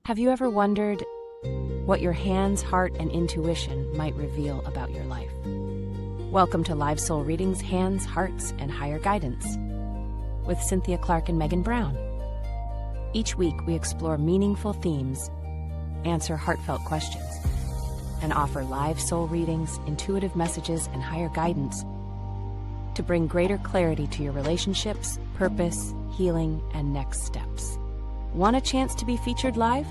Have you ever wondered what your hands, heart, and intuition might reveal about your life? Welcome to Live Soul Readings, Hands, Hearts, and Higher Guidance with Cynthia Clark and Megan Brown. Each week, we explore meaningful themes, answer heartfelt questions, and offer live soul readings, intuitive messages, and higher guidance to bring greater clarity to your relationships, purpose, healing, and next steps. Want a chance to be featured live?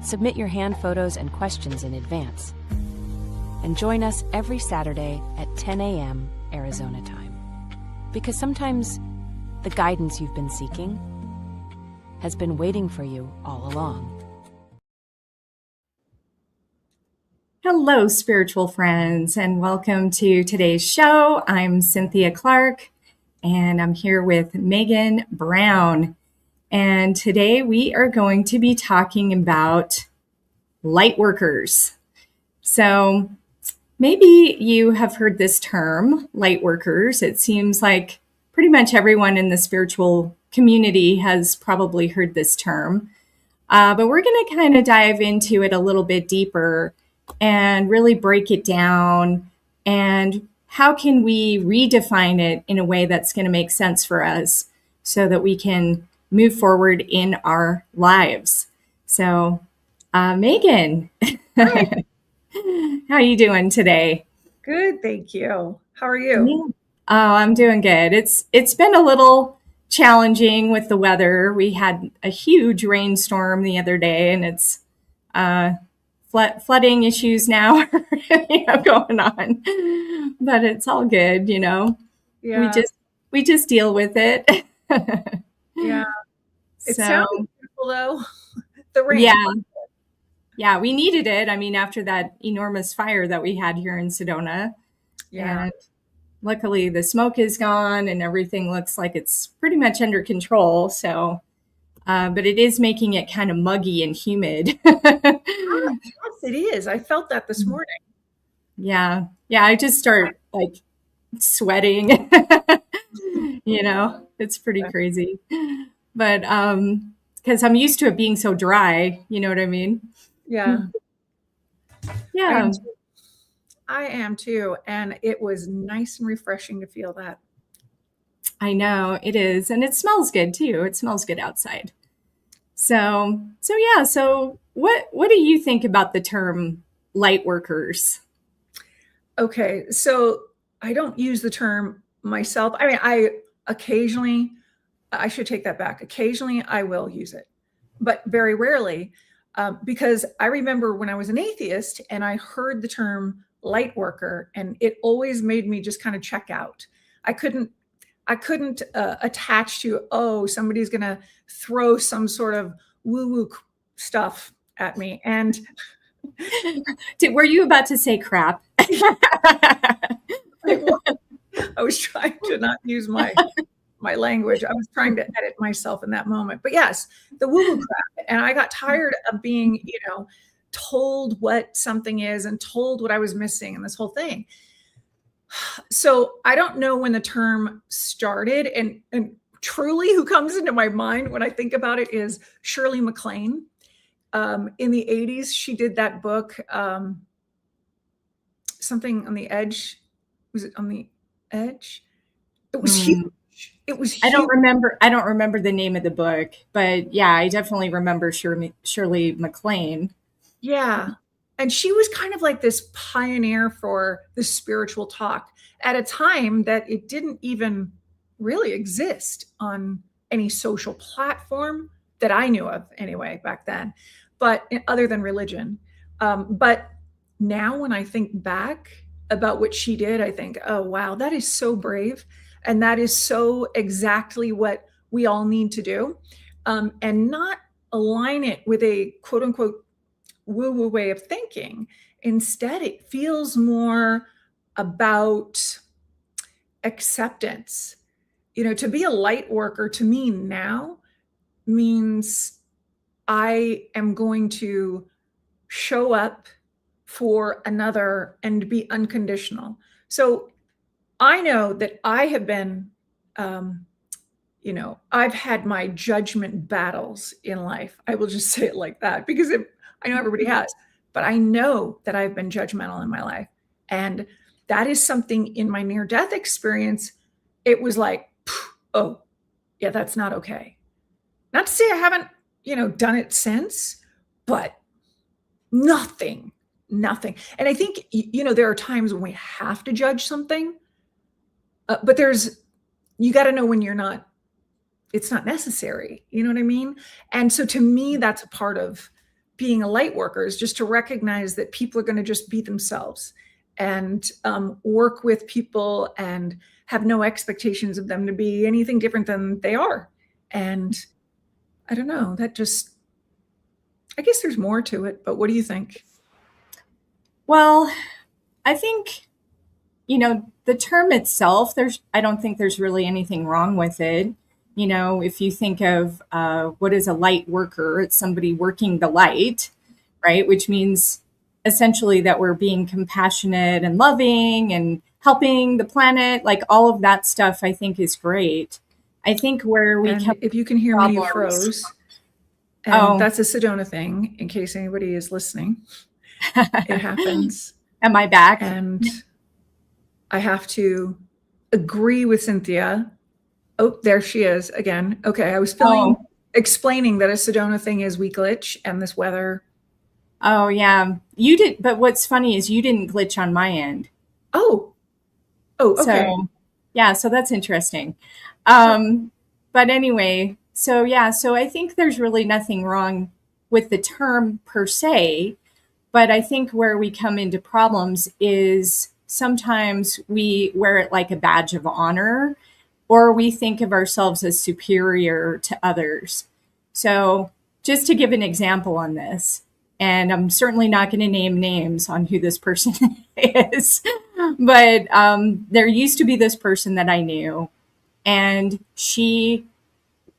Submit your hand photos and questions in advance. And join us every Saturday at 10 a.m. Arizona time. Because sometimes the guidance you've been seeking has been waiting for you all along. Hello, spiritual friends, and welcome to today's show. I'm Cynthia Clark, and I'm here with Megan Brown. And today we are going to be talking about Lightworkers. So maybe you have heard this term, Lightworkers. It seems like pretty much everyone in the spiritual community has probably heard this term. But we're going to kind of dive into it a little bit deeper and really break it down. And how can we redefine it in a way that's going to make sense for us so that we can move forward in our lives? So, Megan, Hi. how are you doing today? Good, thank you. How are you? Yeah. Oh, I'm doing good. It's been a little challenging with the weather. We had a huge rainstorm the other day, and it's flooding issues now going on. But it's all good, Yeah. We just deal with it. Yeah. It So, sounds beautiful though. The rain. Yeah, we needed it. I mean, after that enormous fire that we had here in Sedona. Yeah. And luckily the smoke is gone and everything looks like it's pretty much under control. So, but it is making it kind of muggy and humid. Yes, it is. I felt that this morning. Yeah. I just start like sweating. It's pretty crazy. But because I'm used to it being so dry, you know what I mean? Yeah. Yeah. I am too. And it was nice and refreshing to feel that. I know it is. And it smells good too. It smells good outside. So yeah. So what do you think about the term light workers? Okay. So I don't use the term myself. I mean, I should take that back. Occasionally I will use it, but very rarely. Because I remember when I was an atheist and I heard the term light worker, and it always made me just kind of check out. I couldn't attach to, oh, somebody's going to throw some sort of woo-woo stuff at me. And Were you about to say crap? I was trying to not use my language. I was trying to edit myself in that moment. But yes, the woo-woo crap. And I got tired of being, told what something is and told what I was missing and this whole thing. So I don't know when the term started, and truly who comes into my mind when I think about it is Shirley MacLaine. In the 80s, she did that book, Something on the Edge. Was it On the Edge? It was huge. It was huge. I don't remember the name of the book, but yeah, I definitely remember Shirley MacLaine. Yeah. And she was kind of like this pioneer for the spiritual talk at a time that it didn't even really exist on any social platform that I knew of anyway back then, but other than religion. But now when I think back about what she did, I think, oh, wow, that is so brave. And that is so exactly what we all need to do, and not align it with a quote unquote woo-woo way of thinking. Instead, it feels more about acceptance. To be a light worker to me now means I am going to show up for another and be unconditional. So I know that I have been, I've had my judgment battles in life. I will just say it like that because I know everybody has, but I know that I've been judgmental in my life. And that is something in my near-death experience. It was like, oh, yeah, that's not okay. Not to say I haven't, done it since, but nothing. And I think, there are times when we have to judge something, but you got to know when it's not necessary. You know what I mean? And so to me, that's a part of being a light worker, is just to recognize that people are going to just be themselves and work with people and have no expectations of them to be anything different than they are. And I don't know, I guess there's more to it, but what do you think? Well, I think, the term itself, I don't think there's really anything wrong with it. If you think of what is a light worker, it's somebody working the light, right? Which means essentially that we're being compassionate and loving and helping the planet, like all of that stuff, I think is great. I think where we come, if you can hear me, you froze. And that's a Sedona thing, in case anybody is listening. It happens. Am I back? And I have to agree with Cynthia. Oh, there she is again. Okay, I was explaining that a Sedona thing is we glitch and this weather. Oh, yeah. You did, but what's funny is you didn't glitch on my end. Oh, okay. So, yeah, so that's interesting. But anyway, so I think there's really nothing wrong with the term per se, but I think where we come into problems is sometimes we wear it like a badge of honor, or we think of ourselves as superior to others. So just to give an example on this, and I'm certainly not going to name names on who this person is, but there used to be this person that I knew, and she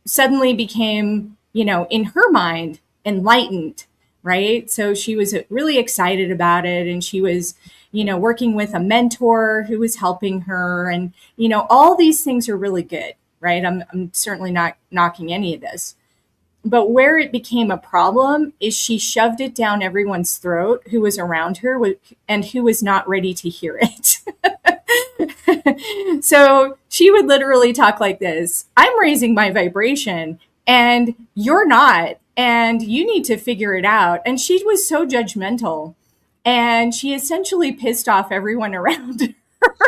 suddenly became, in her mind, enlightened, right? So she was really excited about it, and she was, working with a mentor who was helping her, and, all these things are really good, right? I'm certainly not knocking any of this. But where it became a problem is she shoved it down everyone's throat who was around her and who was not ready to hear it. So she would literally talk like this: I'm raising my vibration and you're not, and you need to figure it out. And she was so judgmental, and she essentially pissed off everyone around her.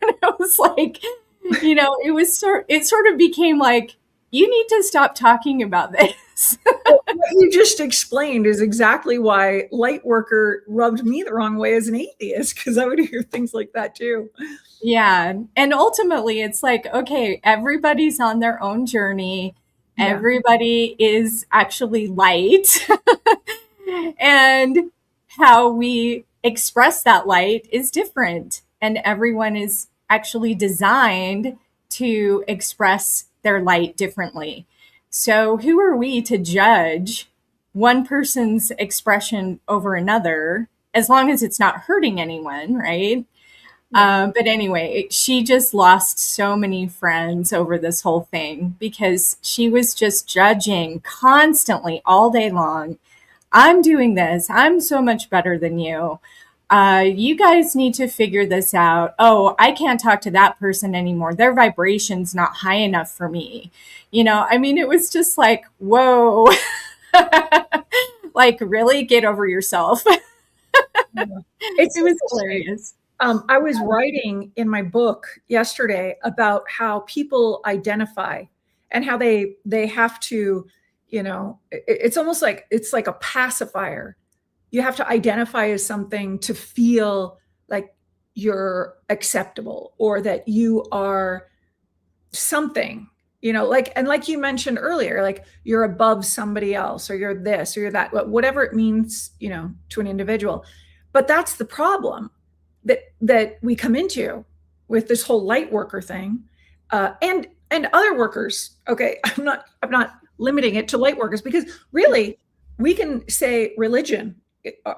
And I was like, it sort of became like, you need to stop talking about this. What you just explained is exactly why light worker rubbed me the wrong way as an atheist, because I would hear things like that too. Yeah. And ultimately it's like, okay, everybody's on their own journey. Yeah. Everybody is actually light. And how we express that light is different. And everyone is actually designed to express their light differently. So who are we to judge one person's expression over another, as long as it's not hurting anyone, right? Yeah. But anyway, she just lost so many friends over this whole thing because she was just judging constantly all day long. I'm doing this. I'm so much better than you. You guys need to figure this out. Oh, I can't talk to that person anymore. Their vibration's not high enough for me. It was just like, whoa, like, really get over yourself. It was hilarious. I was writing in my book yesterday about how people identify and how they have to, it's almost like, it's like a pacifier. You have to identify as something to feel like you're acceptable or that you are something, like you mentioned earlier, like you're above somebody else, or you're this or you're that, whatever it means, to an individual. But that's the problem that we come into with this whole light worker thing, and other workers. Okay, I'm not limiting it to light workers, because really we can say religion,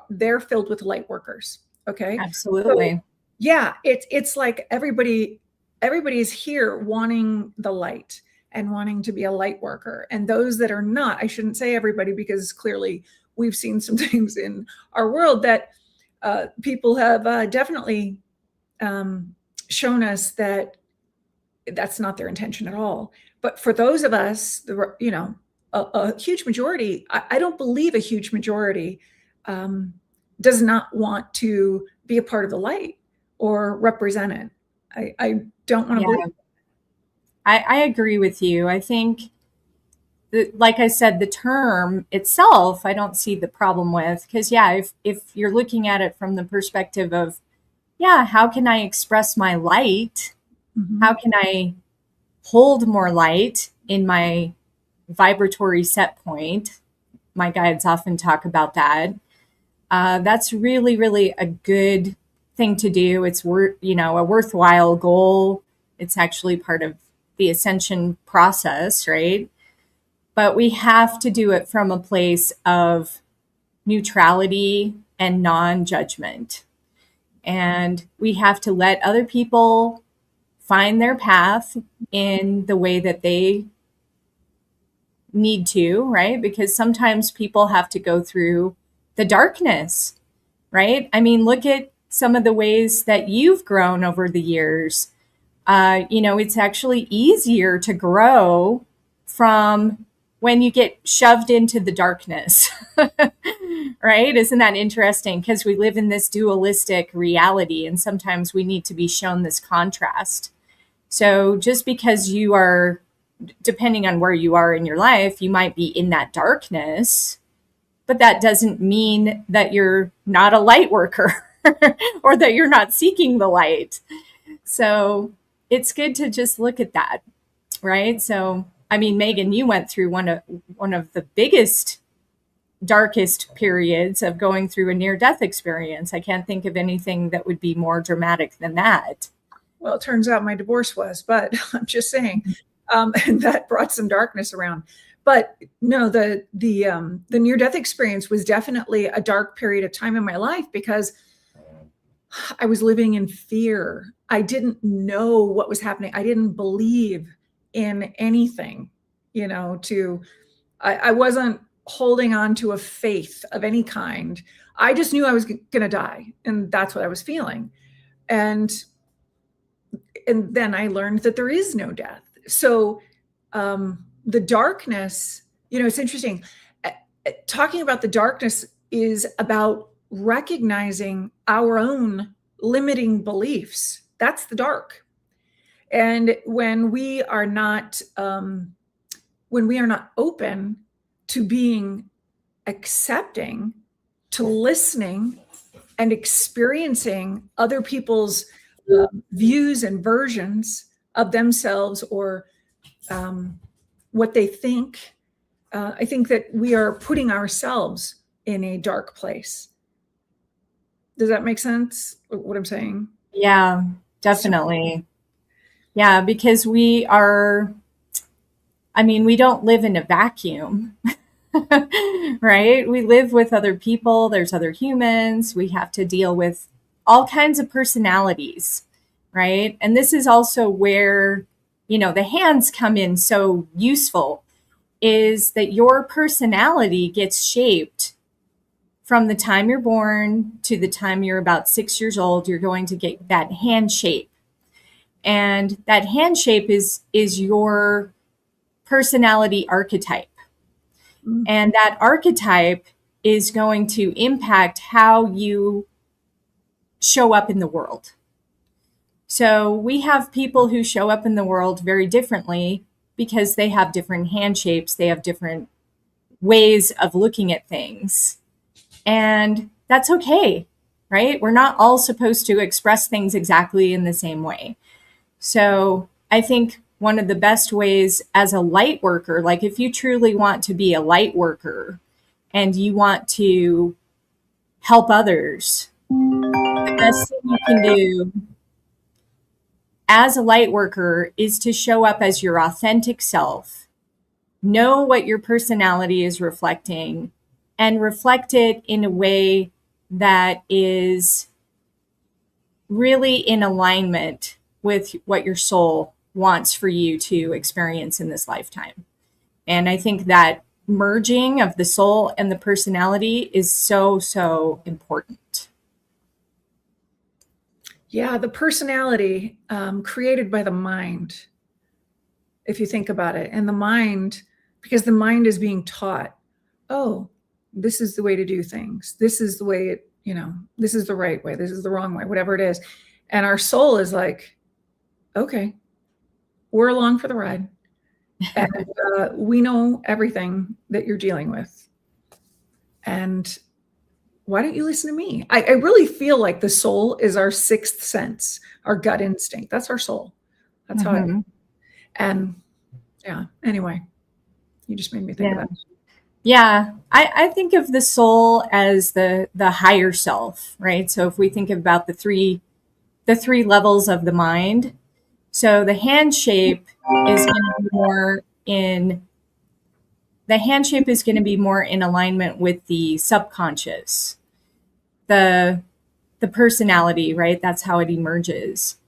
they're filled with light workers. Okay. Absolutely. So, yeah. It's like everybody everybody is here wanting the light and wanting to be a light worker. And those that are not, I shouldn't say everybody, because clearly we've seen some things in our world that people have definitely shown us that that's not their intention at all. But for those of us, a huge majority, I don't believe a huge majority does not want to be a part of the light or represent it. I don't want to believe. I agree with you. I think that, like I said, the term itself, I don't see the problem with, because if you're looking at it from the perspective of, how can I express my light? Mm-hmm. How can I hold more light in my vibratory set point? My guides often talk about that. That's really, really a good thing to do. It's a worthwhile goal. It's actually part of the ascension process, right? But we have to do it from a place of neutrality and non-judgment. And we have to let other people find their path in the way that they need to, right? Because sometimes people have to go through the darkness, right? I mean, look at some of the ways that you've grown over the years. It's actually easier to grow from when you get shoved into the darkness, right? Isn't that interesting? Because we live in this dualistic reality, and sometimes we need to be shown this contrast. So just because you are, depending on where you are in your life, you might be in that darkness, but that doesn't mean that you're not a light worker or that you're not seeking the light. So it's good to just look at that, right? So, I mean, Megan, you went through one of the biggest, darkest periods of going through a near-death experience. I can't think of anything that would be more dramatic than that. Well, it turns out my divorce was, but I'm just saying, and that brought some darkness around. But no, the near-death experience was definitely a dark period of time in my life because I was living in fear. I didn't know what was happening. I didn't believe in anything, I wasn't holding on to a faith of any kind. I just knew I was going to die, and that's what I was feeling. And then I learned that there is no death. So the darkness, it's interesting. Talking about the darkness is about recognizing our own limiting beliefs. That's the dark. And when we are not open to being accepting, to listening and experiencing other people's views and versions of themselves or what they think, I think that we are putting ourselves in a dark place. Does that make sense, what I'm saying? Yeah, definitely. Yeah, because we don't live in a vacuum, right? We live with other people. There's other humans. We have to deal with all kinds of personalities, right? And this is also where, the hands come in so useful, is that your personality gets shaped from the time you're born to the time you're about 6 years old. You're going to get that hand shape. And that hand shape is your personality archetype. Mm-hmm. And that archetype is going to impact how you show up in the world. So we have people who show up in the world very differently because they have different hand shapes. They have different ways of looking at things. And that's okay, right? We're not all supposed to express things exactly in the same way. So I think one of the best ways as a light worker, like if you truly want to be a light worker and you want to help others, the best thing you can do as a light worker is to show up as your authentic self, know what your personality is reflecting, and reflect it in a way that is really in alignment with what your soul wants for you to experience in this lifetime. And I think that merging of the soul and the personality is so, so important. Yeah, the personality created by the mind, if you think about it. And the mind, because the mind is being taught, oh, this is the way to do things. This is the way it, this is the right way. This is the wrong way, whatever it is. And our soul is like, okay, we're along for the ride. And we know everything that you're dealing with. And why don't you listen to me? I really feel like the soul is our sixth sense, our gut instinct. That's our soul. That's how it. And yeah, anyway, you just made me think of that. Yeah, I think of the soul as the higher self, right? So if we think about the three levels of the mind, so the hand shape is going to be more in alignment with the subconscious, the personality, right? That's how it emerges.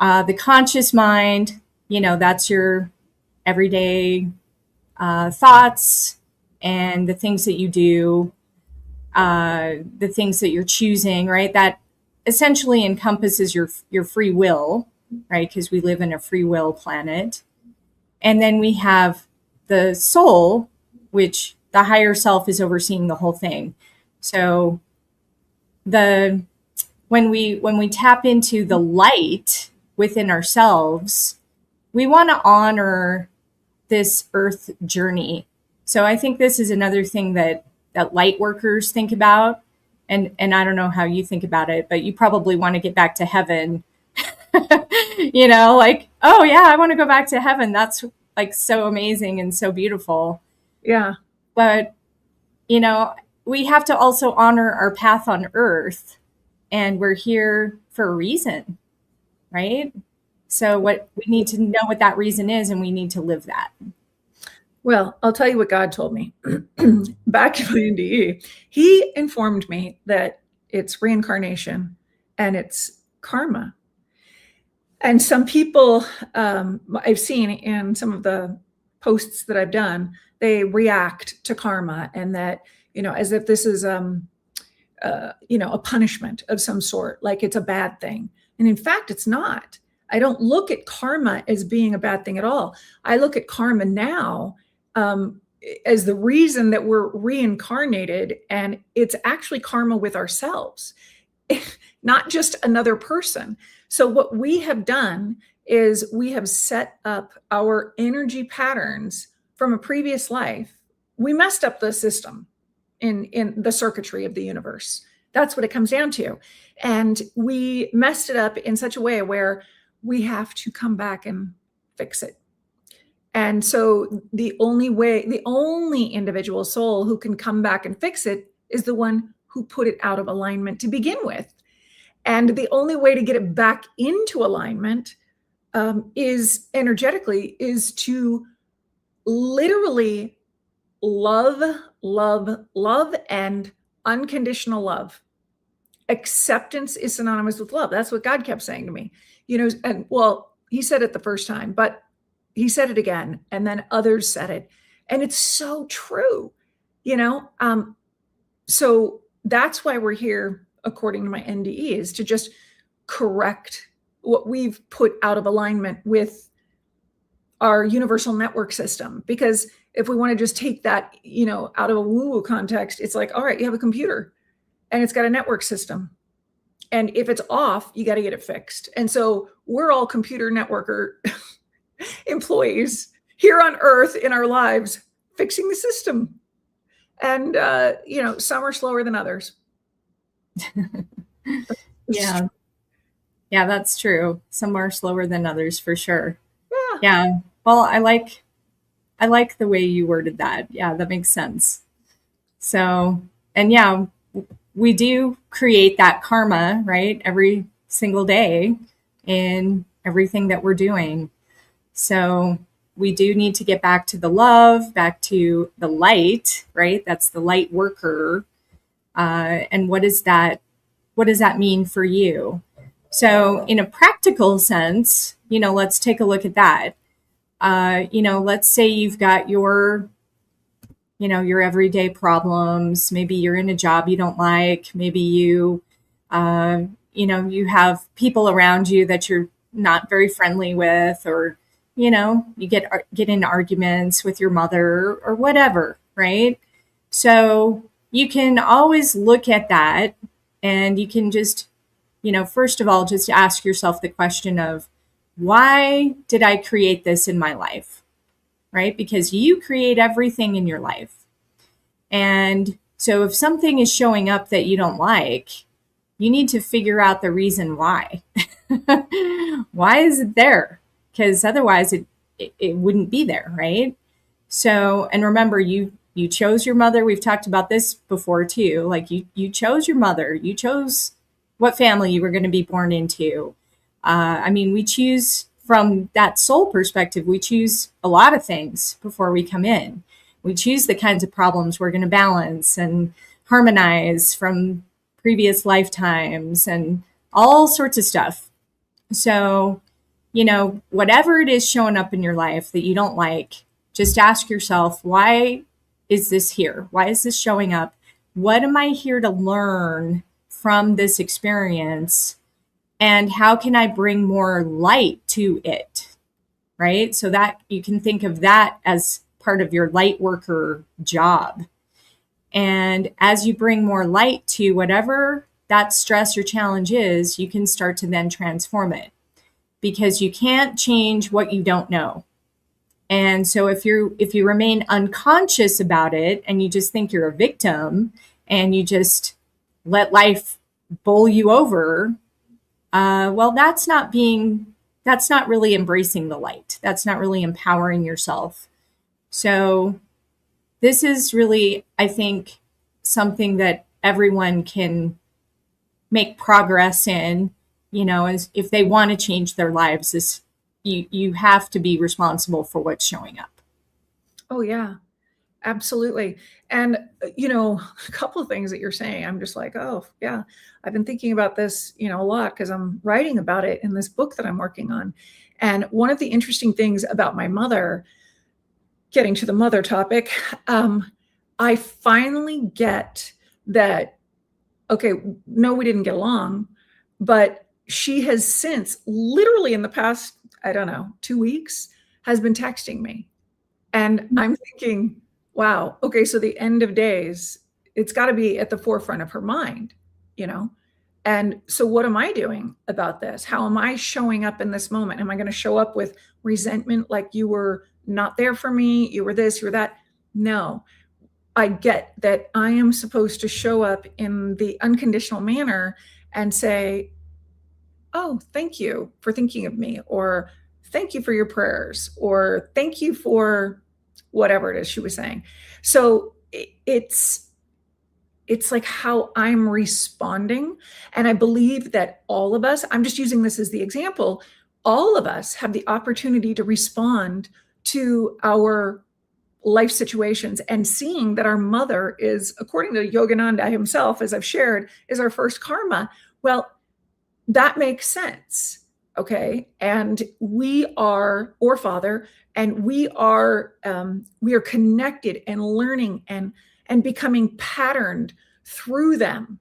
The conscious mind, that's your everyday thoughts and the things that you do, the things that you're choosing, right? That essentially encompasses your free will, right? Because we live in a free will planet. And then we have the soul, which the higher self is overseeing the whole thing. So when we tap into the light within ourselves, we want to honor this earth journey. So I think this is another thing that Lightworkers think about. And I don't know how you think about it, but you probably want to get back to heaven. Like, oh yeah, I want to go back to heaven. That's like so amazing and so beautiful. Yeah. But, we have to also honor our path on earth, and we're here for a reason, right? So we need to know what that reason is, and we need to live that. Well, I'll tell you what God told me back in my NDE. He informed me that it's reincarnation and it's karma. And some people I've seen in some of the posts that I've done, they react to karma, and that, as if this is, a punishment of some sort, like it's a bad thing. And in fact, it's not. I don't look at karma as being a bad thing at all. I look at karma now as the reason that we're reincarnated, and it's actually karma with ourselves, not just another person. So what we have done is we have set up our energy patterns from a previous life. We messed up the system in the circuitry of the universe. That's what it comes down to. And we messed it up in such a way where we have to come back and fix it. And so the only individual soul who can come back and fix it is the one who put it out of alignment to begin with. And the only way to get it back into alignment is energetically, is to literally love, and unconditional love. Acceptance is synonymous with love. That's what God kept saying to me. And well, he said it the first time, but he said it again, and then others said it. And it's so true, so that's why we're here, according to my NDE, is to just correct what we've put out of alignment with our universal network system. Because if we want to just take that, out of a woo-woo context, it's like, all right, you have a computer and it's got a network system. And if it's off, you got to get it fixed. And so we're all computer networker employees here on earth in our lives, fixing the system. And, some are slower than others. Yeah, that's true. Some are slower than others for sure. Yeah. Well, I like the way you worded that. Yeah, that makes sense. So, and yeah, we do create that karma, right? Every single day in everything that we're doing. So we do need to get back to the love, back to the light, right? That's the light worker. And what does that mean for you? So in a practical sense, let's take a look at that. Let's say you've got your everyday problems. Maybe you're in a job you don't like. Maybe you have people around you that you're not very friendly with, or, you get in arguments with your mother or whatever, right? So you can always look at that, and you can just, first of all, just ask yourself the question of, why did I create this in my life? Right? Because you create everything in your life. And so if something is showing up that you don't like, you need to figure out the reason why. Why is it there? Because otherwise it wouldn't be there, right? So, and remember, you chose your mother. We've talked about this before too. Like you chose your mother. You chose what family you were going to be born into. We choose from that soul perspective. We choose a lot of things before we come in. We choose the kinds of problems we're going to balance and harmonize from previous lifetimes and all sorts of stuff. So, whatever it is showing up in your life that you don't like, just ask yourself, why is this here? Why is this showing up? What am I here to learn from this experience? And how can I bring more light to it? Right? So that you can think of that as part of your light worker job. And as you bring more light to whatever that stress or challenge is, you can start to then transform it, because you can't change what you don't know. And so if you remain unconscious about it and you just think you're a victim and you just let life bowl you over, that's not really embracing the light. That's not really empowering yourself. So this is really, I think, something that everyone can make progress in, as if they want to change their lives. Is you have to be responsible for what's showing up. Oh, yeah, absolutely. And, a couple of things that you're saying, I'm just like, oh, yeah, I've been thinking about this, a lot, because I'm writing about it in this book that I'm working on. And one of the interesting things about my mother, getting to the mother topic, I finally get that, okay, no, we didn't get along, but she has since, literally in the past, 2 weeks, has been texting me. And I'm thinking, wow, okay, so the end of days, it's got to be at the forefront of her mind, And so what am I doing about this? How am I showing up in this moment? Am I going to show up with resentment, like you were not there for me, you were this, you were that? No, I get that I am supposed to show up in the unconditional manner and say, oh, thank you for thinking of me, or thank you for your prayers, or thank you for whatever it is she was saying. So it's like how I'm responding. And I believe that all of us, I'm just using this as the example, all of us have the opportunity to respond to our life situations, and seeing that our mother is, according to Yogananda himself, as I've shared, is our first karma. Well, that makes sense. Okay. And we are, or father, and we are connected and learning and becoming patterned through them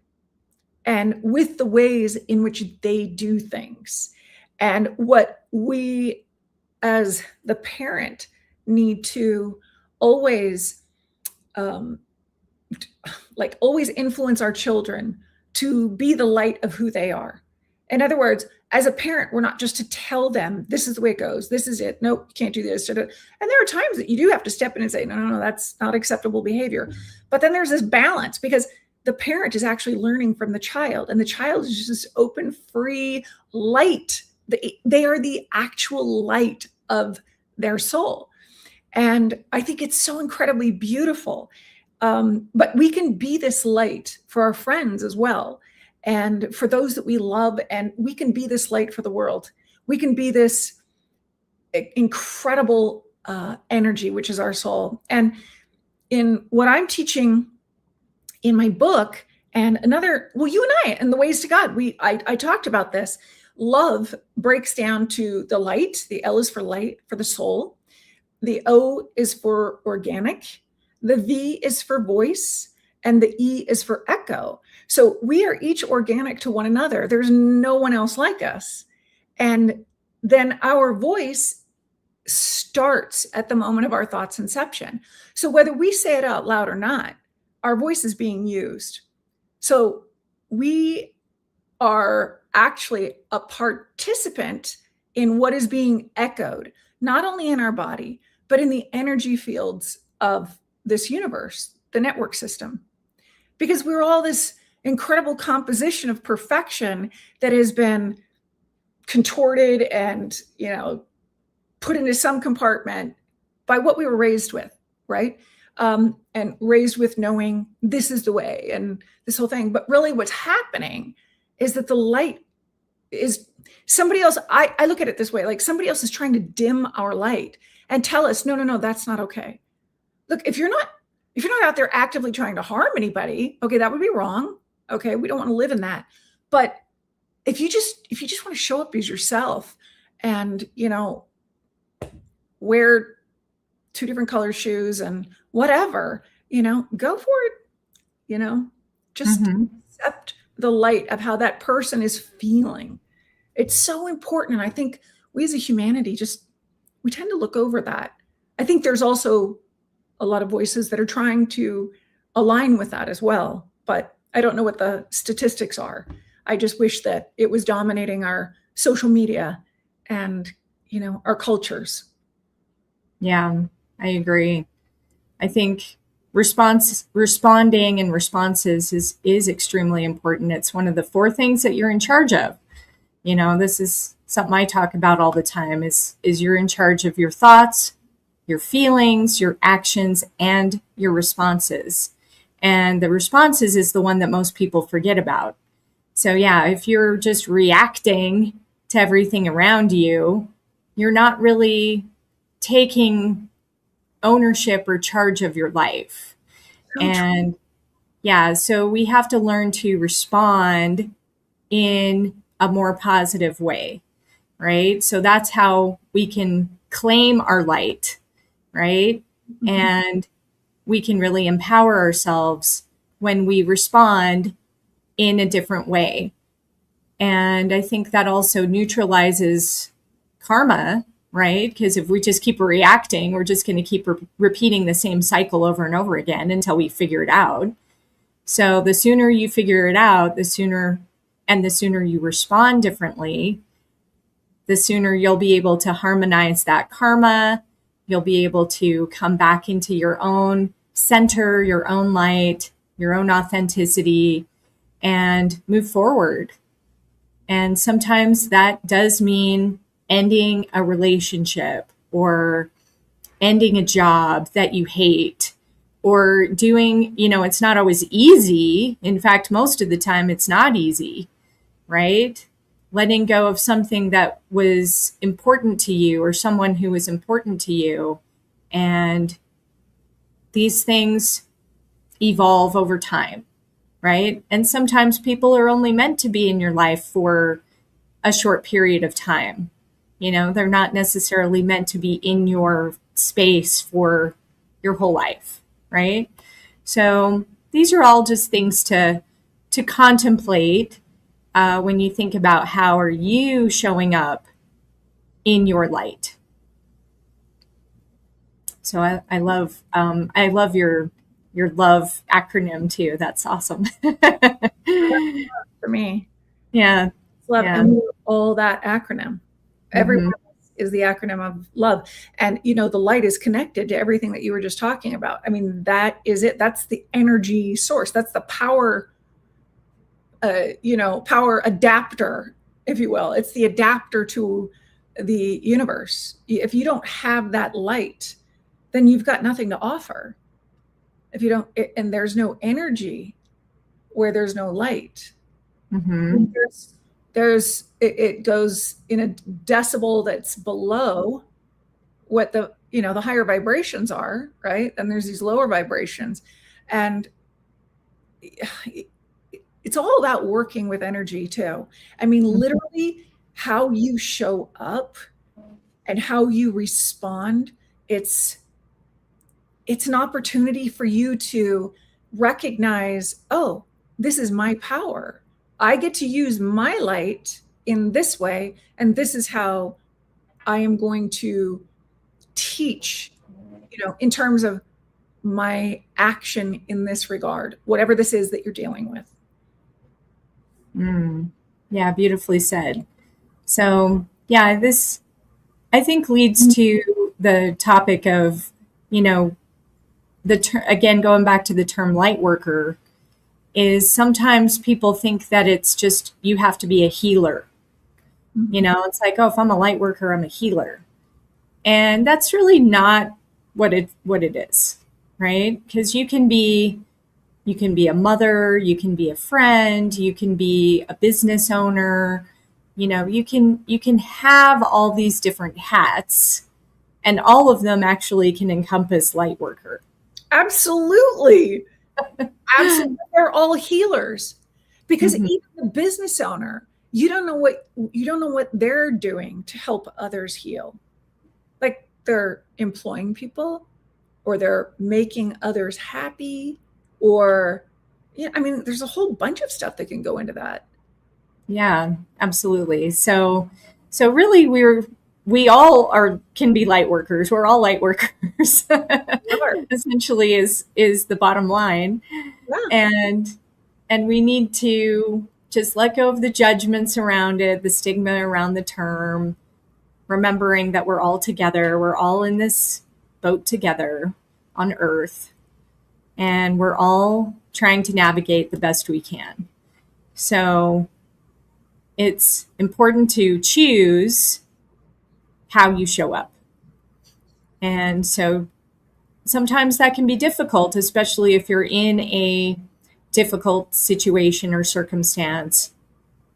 and with the ways in which they do things. And what we as the parent need to always always influence our children to be the light of who they are. In other words, as a parent, we're not just to tell them, this is the way it goes, this is it, nope, you can't do this. And there are times that you do have to step in and say, no, that's not acceptable behavior. But then there's this balance, because the parent is actually learning from the child, and the child is just open, free light. They are the actual light of their soul. And I think it's so incredibly beautiful. But we can be this light for our friends as well, and for those that we love, and we can be this light for the world. We can be this incredible energy, which is our soul. And in what I'm teaching in my book, and you and I, and the ways to God, I talked about this. love breaks down to the light. The L is for light, for the soul. The O is for organic. The V is for voice. And the E is for echo. So we are each organic to one another. There's no one else like us. And then our voice starts at the moment of our thought's inception. So whether we say it out loud or not, our voice is being used. So we are actually a participant in what is being echoed, not only in our body, but in the energy fields of this universe, the network system. Because we're all this incredible composition of perfection that has been contorted and, put into some compartment by what we were raised with, right? And raised with knowing this is the way and this whole thing. But really what's happening is that the light is somebody else. I look at it this way, like somebody else is trying to dim our light and tell us, no, that's not okay. Look, if you're not out there actively trying to harm anybody, okay, that would be wrong. Okay, we don't want to live in that. But if you just want to show up as yourself and, wear 2 different color shoes and whatever, go for it, just accept the light of how that person is feeling. It's so important. And I think we as a humanity, we tend to look over that. I think there's also a lot of voices that are trying to align with that as well. But I don't know what the statistics are. I just wish that it was dominating our social media and, our cultures. Yeah, I agree. I think responding and responses is extremely important. It's one of the 4 things that you're in charge of. This is something I talk about all the time is you're in charge of your thoughts, your feelings, your actions, and your responses. And the responses is the one that most people forget about. So yeah, if you're just reacting to everything around you, you're not really taking ownership or charge of your life. And yeah, so we have to learn to respond in a more positive way, right? So that's how we can claim our light, right? Mm-hmm. And we can really empower ourselves when we respond in a different way. And I think that also neutralizes karma, right? Because if we just keep reacting, we're just going to keep repeating the same cycle over and over again until we figure it out. So the sooner you figure it out, the sooner you respond differently, the sooner you'll be able to harmonize that karma. You'll be able to come back into your own center, your own light, your own authenticity, and move forward. And sometimes that does mean ending a relationship or ending a job that you hate or doing, it's not always easy. In fact, most of the time it's not easy, right? Letting go of something that was important to you or someone who was important to you. And these things evolve over time, right? And sometimes people are only meant to be in your life for a short period of time. They're not necessarily meant to be in your space for your whole life, right? So these are all just things to contemplate when you think about how are you showing up in your light. So I love your love acronym too. That's awesome. For me, yeah, love and all that acronym. Everyone is the acronym of love, and the light is connected to everything that you were just talking about. I mean, that is it. That's the energy source. That's the power. Power adapter, if you will. It's the adapter to the universe. If you don't have that light, then you've got nothing to offer. If you don't, and there's no energy where there's no light. Mm-hmm. It goes in a decibel that's below what the higher vibrations are, right? And there's these lower vibrations, and it's all about working with energy too. I mean, literally how you show up and how you respond, it's an opportunity for you to recognize, oh, this is my power. I get to use my light in this way, and this is how I am going to teach, in terms of my action in this regard, whatever this is that you're dealing with. Yeah, beautifully said. So, yeah, this I think leads to the topic of, again, going back to the term light worker, is sometimes people think that it's just you have to be a healer. It's like, oh, if I'm a light worker, I'm a healer. And that's really not what it is, right? Because you can be a mother, you can be a friend, you can be a business owner, you can have all these different hats, and all of them actually can encompass light worker. Absolutely. Absolutely. They're all healers, because even the business owner, you don't know what they're doing to help others heal. Like, they're employing people, or they're making others happy, or there's a whole bunch of stuff that can go into that. Yeah, absolutely. So really we all can be light workers. We're all light workers. Essentially is the bottom line. Yeah. And we need to just let go of the judgments around it, the stigma around the term, remembering that we're all together. We're all in this boat together on Earth, and we're all trying to navigate the best we can. So it's important to choose how you show up. And so sometimes that can be difficult, especially if you're in a difficult situation or circumstance,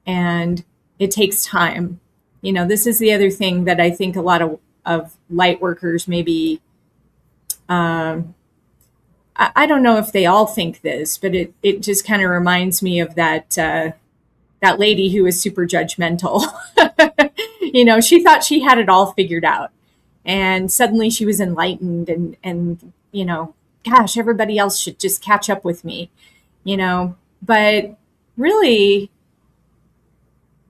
and it takes time. This is the other thing that I think a lot of light workers maybe, I don't know if they all think this, but it just kind of reminds me of that lady who was super judgmental. She thought she had it all figured out, and suddenly she was enlightened, and gosh, everybody else should just catch up with me, but really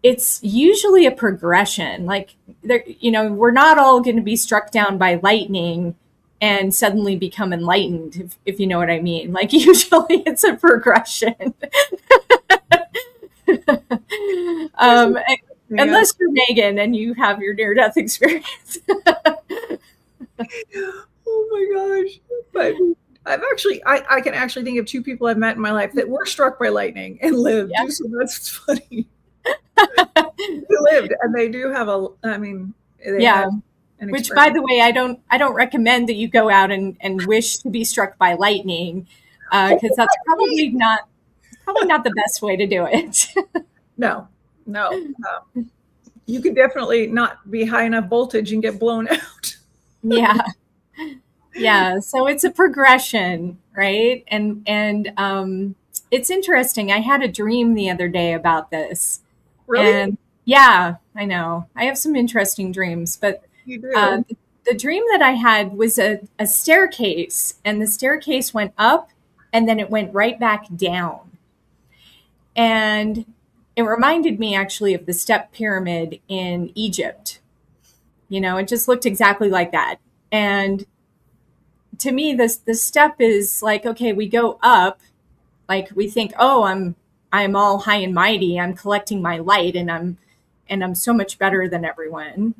it's usually a progression. Like, we're not all going to be struck down by lightning and suddenly become enlightened, if you know what I mean. Like, usually it's a progression. Unless you're Megan and you have your near-death experience. Oh my gosh. But I can actually think of two people I've met in my life that were struck by lightning and lived. Yeah. So that's funny. They lived, and they do have which, by the way, I don't recommend that you go out and wish to be struck by lightning, because that's probably not the best way to do it. No. You could definitely not be high enough voltage and get blown out. Yeah. So it's a progression, right? And it's interesting. I had a dream the other day about this. Really? And yeah, I know. I have some interesting dreams, but you do. The dream that I had was a staircase, and the staircase went up and then it went right back down. And it reminded me actually of the step pyramid in Egypt. It just looked exactly like that. And to me, the step is like, okay, we go up, like we think, oh, I'm all high and mighty. I'm collecting my light, and I'm so much better than everyone.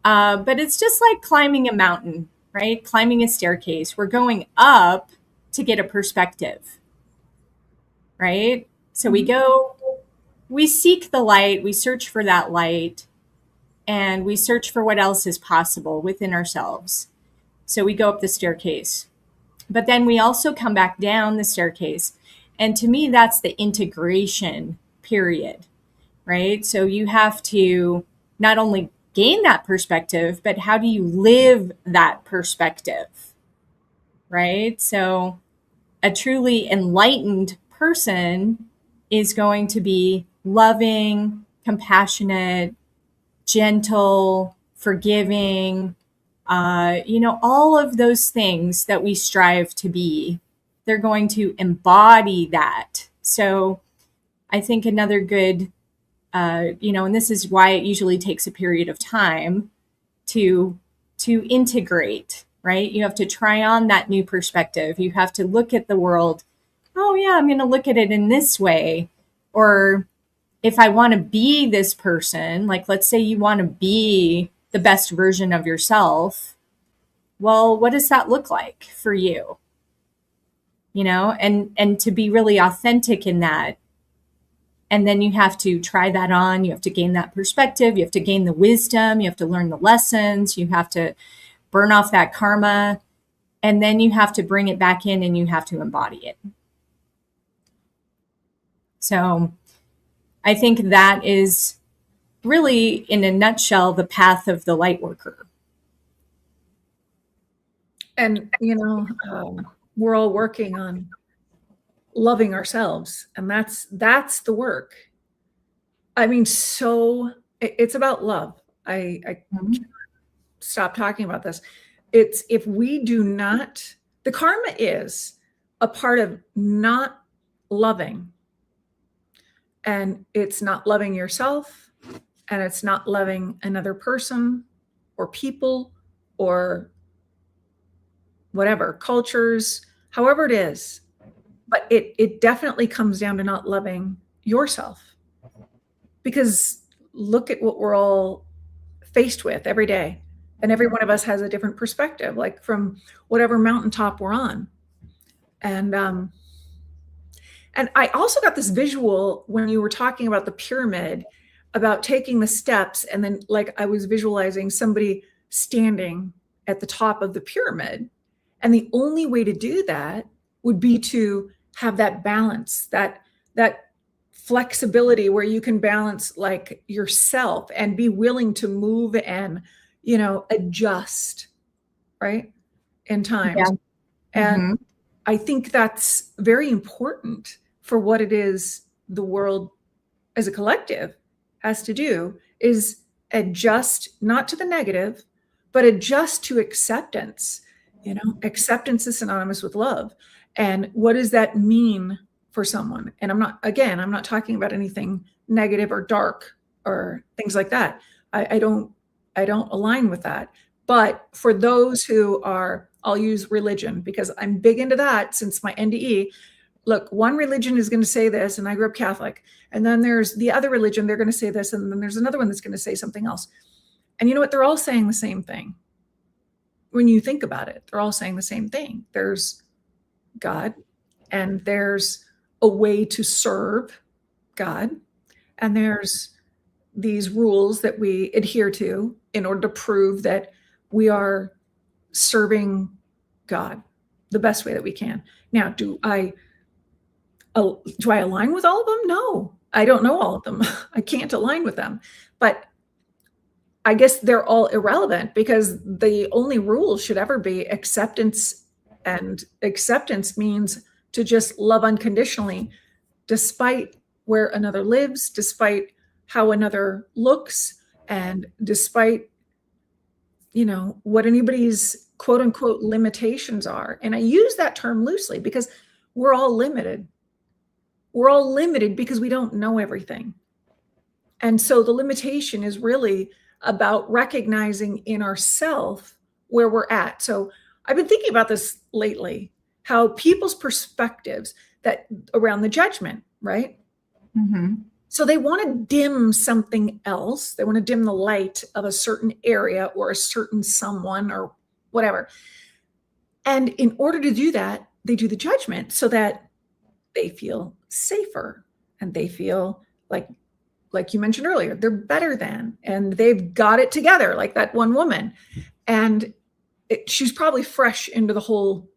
But it's just like climbing a mountain, right? Climbing a staircase. We're going up to get a perspective, right? So we seek the light, we search for that light, and we search for what else is possible within ourselves. So we go up the staircase, but then we also come back down the staircase. And to me, that's the integration period, right? So you have to not only gain that perspective, but how do you live that perspective, right? So a truly enlightened person is going to be loving, compassionate, gentle, forgiving, all of those things that we strive to be. They're going to embody that. So I think another good, and this is why it usually takes a period of time to integrate, right? You have to try on that new perspective. You have to look at the world. Oh yeah, I'm going to look at it in this way. Or if I want to be this person, like let's say you want to be the best version of yourself, well, what does that look like for you? And to be really authentic in that. And then you have to try that on. You have to gain that perspective. You have to gain the wisdom. You have to learn the lessons. You have to burn off that karma. And then you have to bring it back in and you have to embody it. So I think that is really, in a nutshell, the path of the light worker. And, we're all working on loving ourselves. And that's the work. I mean, so it's about love. I can't stop talking about this. It's if we do not, the karma is a part of not loving. And it's not loving yourself, and it's not loving another person or people or whatever, cultures, however it is. But it definitely comes down to not loving yourself. Because look at what we're all faced with every day. And every one of us has a different perspective, like from whatever mountaintop we're on. And I also got this visual when you were talking about the pyramid, about taking the steps. And then like I was visualizing somebody standing at the top of the pyramid. And the only way to do that would be to have that balance, that flexibility where you can balance like yourself and be willing to move and, adjust, right? In time. Yeah. And I think that's very important for what it is the world as a collective has to do, is adjust not to the negative, but adjust to acceptance. Acceptance is synonymous with love. And what does that mean for someone? And I'm not talking about anything negative or dark or things like that. I don't align with that. But for those who are, I'll use religion because I'm big into that since my NDE. Look, one religion is going to say this, and I grew up Catholic. And then there's the other religion, they're going to say this, and then there's another one that's going to say something else. And you know what? They're all saying the same thing. When you think about it, they're all saying the same thing. There's God, and there's a way to serve God, and there's these rules that we adhere to in order to prove that we are serving God the best way that we can. Now, do I align with all of them? No, I don't know all of them. I can't align with them, but I guess they're all irrelevant because the only rule should ever be acceptance, and acceptance means to just love unconditionally, despite where another lives, despite how another looks, and despite, what anybody's quote unquote limitations are. And I use that term loosely because we're all limited. We're all limited because we don't know everything. And so the limitation is really about recognizing in ourself where we're at. So I've been thinking about this lately, how people's perspectives that around the judgment, right? So they want to dim something else. They want to dim the light of a certain area or a certain someone or whatever. And in order to do that, they do the judgment so that they feel safer and they feel like you mentioned earlier, they're better than, and they've got it together, like that one woman. And she's probably fresh into the whole,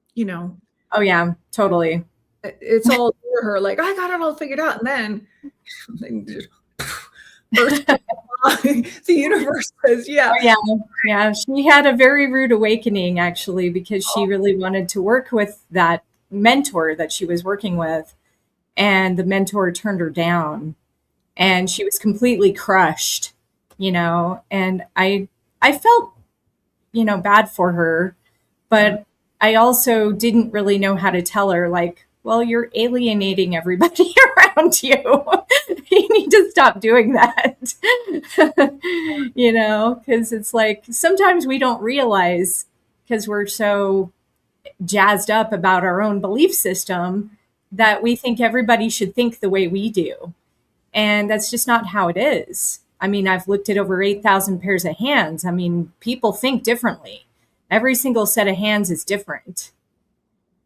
Oh yeah, totally. It's all for her, like, I got it all figured out. And then the universe says, yeah. Oh, yeah. She had a very rude awakening, actually, because she really wanted to work with that mentor that she was working with. And the mentor turned her down. And she was completely crushed. and I felt, bad for her, but I also didn't really know how to tell her, like, well, you're alienating everybody around you. You need to stop doing that. Because it's like sometimes we don't realize, because we're so jazzed up about our own belief system, that we think everybody should think the way we do. And that's just not how it is. I mean, I've looked at over 8,000 pairs of hands. I mean, people think differently. Every single set of hands is different.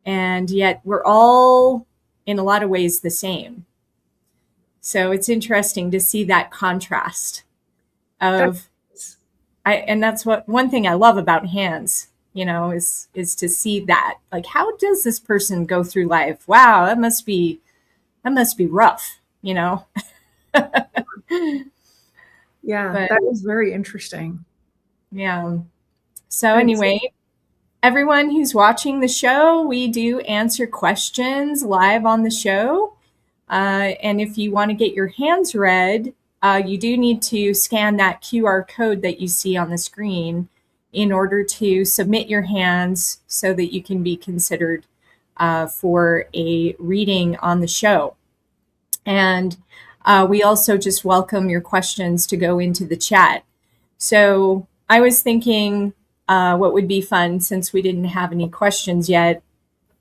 And yet we're all, in a lot of ways, the same. So it's interesting to see that contrast of, and that's one thing I love about hands, is to see that, like, how does this person go through life? Wow, that must be rough, Yeah, that is very interesting. Yeah. So anyway, everyone who's watching the show, we do answer questions live on the show. And if you want to get your hands read, you do need to scan that QR code that you see on the screen in order to submit your hands so that you can be considered for a reading on the show. And we also just welcome your questions to go into the chat. So I was thinking what would be fun, since we didn't have any questions yet,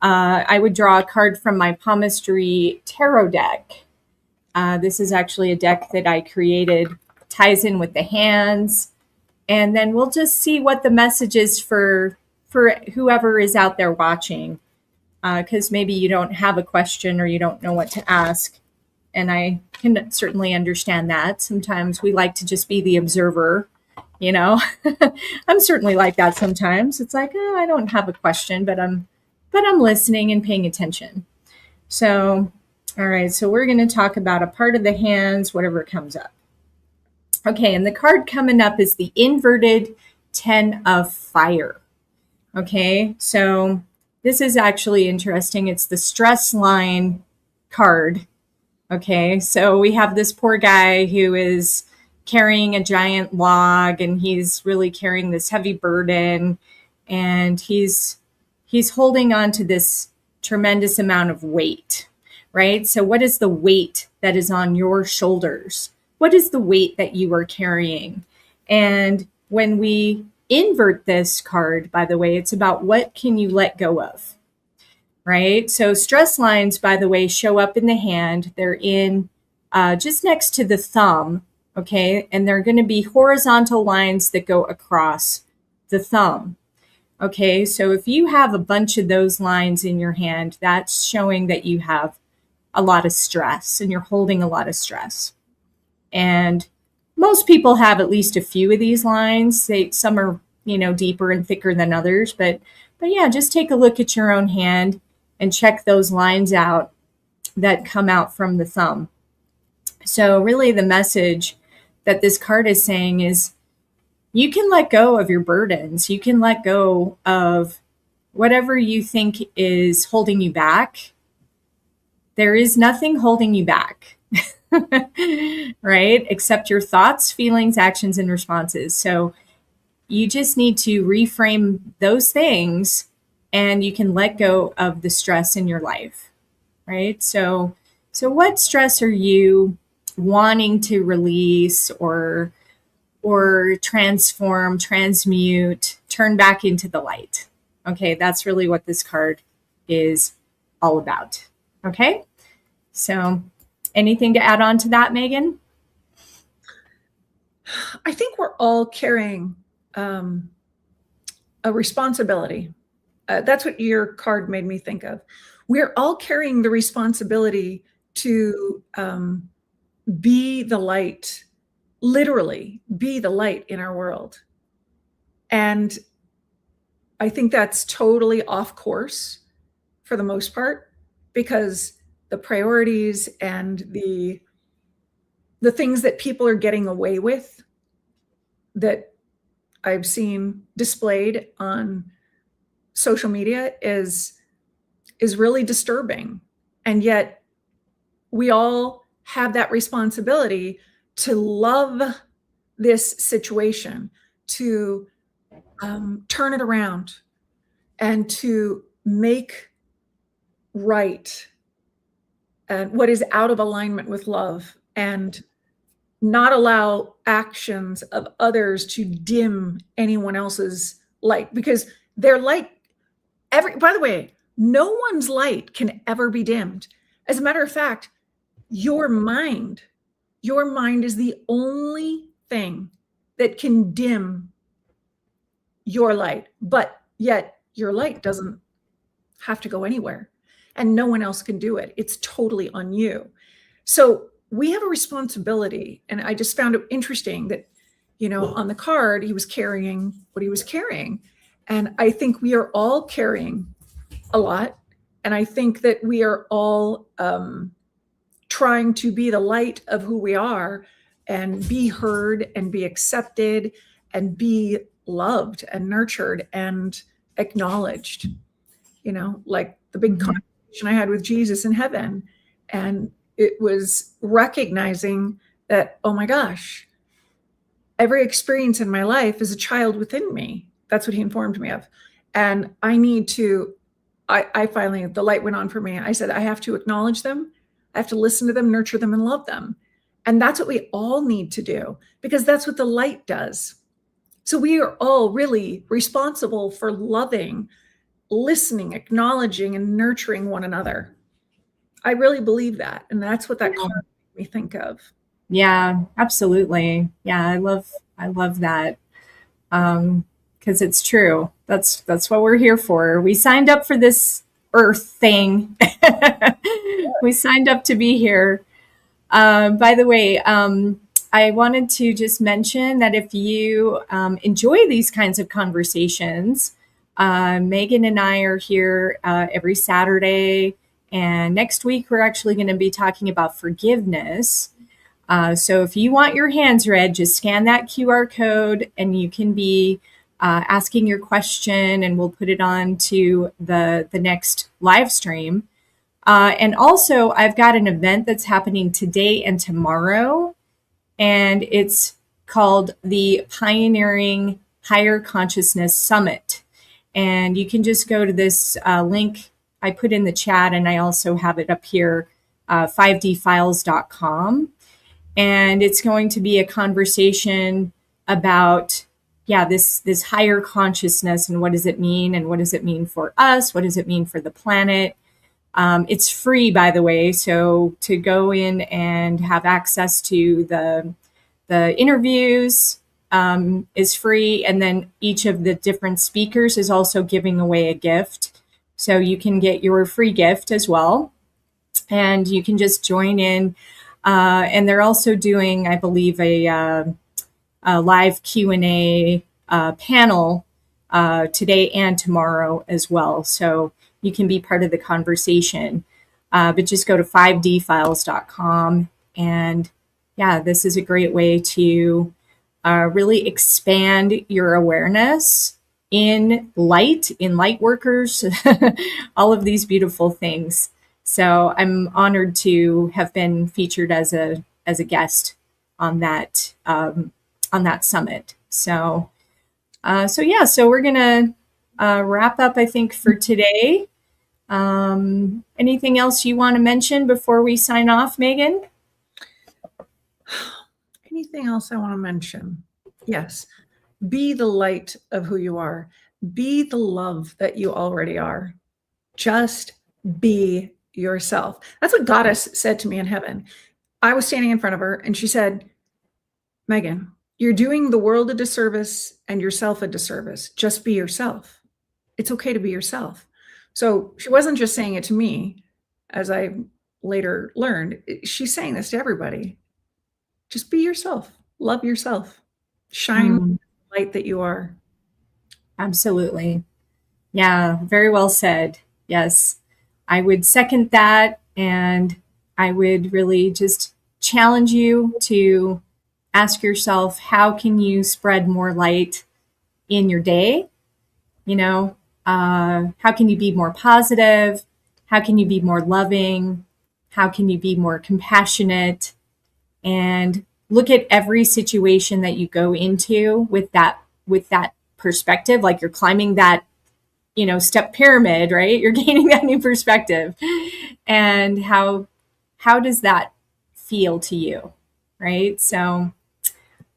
I would draw a card from my palmistry tarot deck. This is actually a deck that I created, ties in with the hands, and then we'll just see what the message is for whoever is out there watching, because maybe you don't have a question or you don't know what to ask. And I can certainly understand that. Sometimes we like to just be the observer, I'm certainly like that sometimes. It's like, oh, I don't have a question, but I'm listening and paying attention. So, all right, so we're going to talk about a part of the hands, whatever comes up. Okay, and the card coming up is the inverted 10 of fire. Okay, so this is actually interesting. It's the stress line card. Okay, so we have this poor guy who is carrying a giant log, and he's really carrying this heavy burden, and he's holding on to this tremendous amount of weight, right? So what is the weight that is on your shoulders? What is the weight that you are carrying? And when we invert this card, by the way, it's about what can you let go of, right? So stress lines, by the way, show up in the hand. They're in just next to the thumb, okay? And they're going to be horizontal lines that go across the thumb. Okay, so if you have a bunch of those lines in your hand, that's showing that you have a lot of stress and you're holding a lot of stress. And most people have at least a few of these lines. Some are, deeper and thicker than others, but yeah, just take a look at your own hand and check those lines out that come out from the thumb. So really the message that this card is saying is, you can let go of your burdens. You can let go of whatever you think is holding you back. There is nothing holding you back, right? Except your thoughts, feelings, actions, and responses. So you just need to reframe those things, and you can let go of the stress in your life, right? So what stress are you wanting to release or transform, transmute, turn back into the light? Okay, that's really what this card is all about. Okay, so anything to add on to that, Megan? I think we're all carrying a responsibility. That's what your card made me think of. We're all carrying the responsibility to be the light, literally be the light in our world. And I think that's totally off course for the most part, because the priorities and the things that people are getting away with that I've seen displayed on social media is really disturbing. And yet we all have that responsibility to love this situation to turn it around and to make right and what is out of alignment with love, and not allow actions of others to dim anyone else's light, because their light, by the way, no one's light can ever be dimmed. As a matter of fact, your mind is the only thing that can dim your light, but yet your light doesn't have to go anywhere, and no one else can do it. It's totally on you. So we have a responsibility. And I just found it interesting that, on the card, he was carrying what he was carrying. And I think we are all carrying a lot. And I think that we are all trying to be the light of who we are, and be heard and be accepted and be loved and nurtured and acknowledged, like the big conversation I had with Jesus in heaven. And it was recognizing that, oh my gosh, every experience in my life is a child within me. That's what he informed me of. And I need to, I finally, the light went on for me. I said, I have to acknowledge them. I have to listen to them, nurture them, and love them. And that's what we all need to do, because that's what the light does. So we are all really responsible for loving, listening, acknowledging, and nurturing one another. I really believe that. And that's what that card made me think of. Yeah, absolutely. Yeah, I love that. Because it's true. That's what we're here for. We signed up for this earth thing. We signed up to be here. By the way, I wanted to just mention that if you enjoy these kinds of conversations, Megan and I are here every Saturday. And next week, we're actually going to be talking about forgiveness. So if you want your hands read, just scan that QR code and you can be asking your question, and we'll put it on to the next live stream. And also, I've got an event that's happening today and tomorrow, and it's called the Pioneering Higher Consciousness Summit. And you can just go to this link I put in the chat, and I also have it up here, 5dfiles.com. And it's going to be a conversation about, this higher consciousness, and what does it mean, and what does it mean for us? What does it mean for the planet? It's free, by the way, so to go in and have access to the interviews is free, and then each of the different speakers is also giving away a gift. So you can get your free gift as well, and you can just join in. And they're also doing, I believe, a live Q&A panel today and tomorrow as well. So you can be part of the conversation. But just go to 5dfiles.com. And this is a great way to really expand your awareness in Lightworkers, all of these beautiful things. So I'm honored to have been featured as a guest on that summit. So we're gonna wrap up, I think, for today. Anything else you want to mention before we sign off, Megan? Anything else I want to mention? Yes. Be the light of who you are. Be the love that you already are. Just be yourself. That's what Goddess said to me in heaven. I was standing in front of her and she said, Megan, you're doing the world a disservice and yourself a disservice. Just be yourself. It's okay to be yourself. So she wasn't just saying it to me, as I later learned. She's saying this to everybody. Just be yourself. Love yourself. Shine the light that you are. Absolutely. Yeah, very well said. Yes, I would second that. And I would really just challenge you to ask yourself, how can you spread more light in your day? How can you be more positive? How can you be more loving? How can you be more compassionate? And look at every situation that you go into with that perspective, like you're climbing that, step pyramid, right? You're gaining that new perspective. And how does that feel to you, right? So,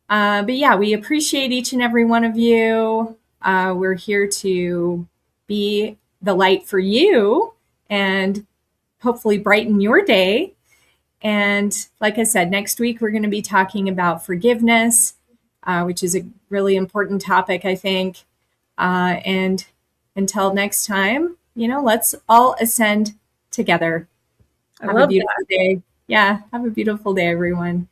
but yeah, we appreciate each and every one of you. We're here to be the light for you and hopefully brighten your day. And like I said, next week we're going to be talking about forgiveness, which is a really important topic, I think. And until next time, let's all ascend together. Have a beautiful day. Yeah, have a beautiful day, everyone.